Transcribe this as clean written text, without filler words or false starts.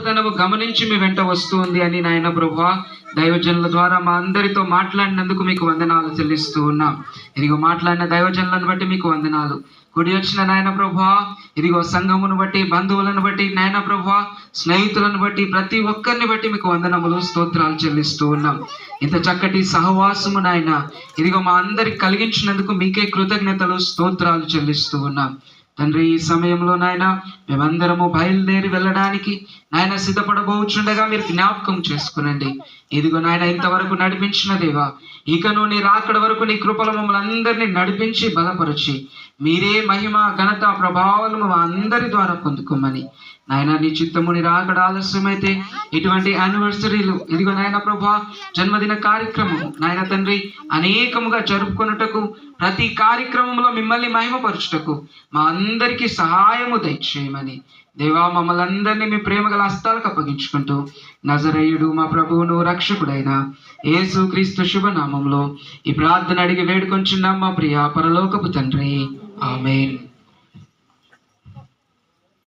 గొప్పతనము గమనించి మీ వెంట వస్తుంది అని నాయన ప్రభువా దైవజనుల ద్వారా మా అందరితో మాట్లాడినందుకు మీకు వందనాలు చెల్లిస్తూ ఉన్నాం. ఇదిగో మాట్లాడిన దైవజనులను బట్టి మీకు వందనాలు. కూడి వచ్చిన నాయన ప్రభువా ఇదిగో సంఘమును బట్టి, బంధువులను బట్టి, నాయన ప్రభువా స్నేహితులను బట్టి, ప్రతి ఒక్కరిని బట్టి మీకు వందనములు, స్తోత్రాలు చెల్లిస్తూ ఉన్నాం. ఇంత చక్కటి సహవాసము నాయన ఇదిగో మా అందరికి కలిగించినందుకు మీకే కృతజ్ఞతలు, స్తోత్రాలు చెల్లిస్తూ ఉన్నాం. తండ్రి, ఈ సమయంలో నాయన మేమందరము బయలుదేరి వెళ్ళడానికి నాయన సిద్ధపడబోచుండగా మీరు జ్ఞాపకం చేసుకునండి. ఇదిగో నాయన ఇంతవరకు నడిపించిన దేవా, ఇకను నీ రాకడ వరకు నీ కృపలు మమ్మల్ని అందరినీ నడిపించి బలపరిచి మీరే మహిమ, ఘనత, ప్రభావాలు మా అందరి ద్వారా పొందుకోమని నాయన నీ చిత్తము, నీ రాకడ ఆలస్యమైతే ఇటువంటి యానివర్సరీలు ఇదిగో నాయన ప్రభా జన్మదిన కార్యక్రమం నాయన తండ్రి అనేకముగా జరుపుకొనుటకు, ప్రతి కార్యక్రమంలో మిమ్మల్ని మహిమపరచుటకు మా అందరికీ సహాయము దయచేయమని దేవా మమ్మల్ని అందరినీ మీ ప్రేమగల హస్తాలకు అప్పగించుకుంటూ నజరేయుడు మా ప్రభువును రక్షకుడైన యేసుక్రీస్తు శుభనామంలో ఈ ప్రార్థన అడిగి వేడుకొంచున్నాం మా ప్రియ పరలోకపు తండ్రి. ఆమేన్.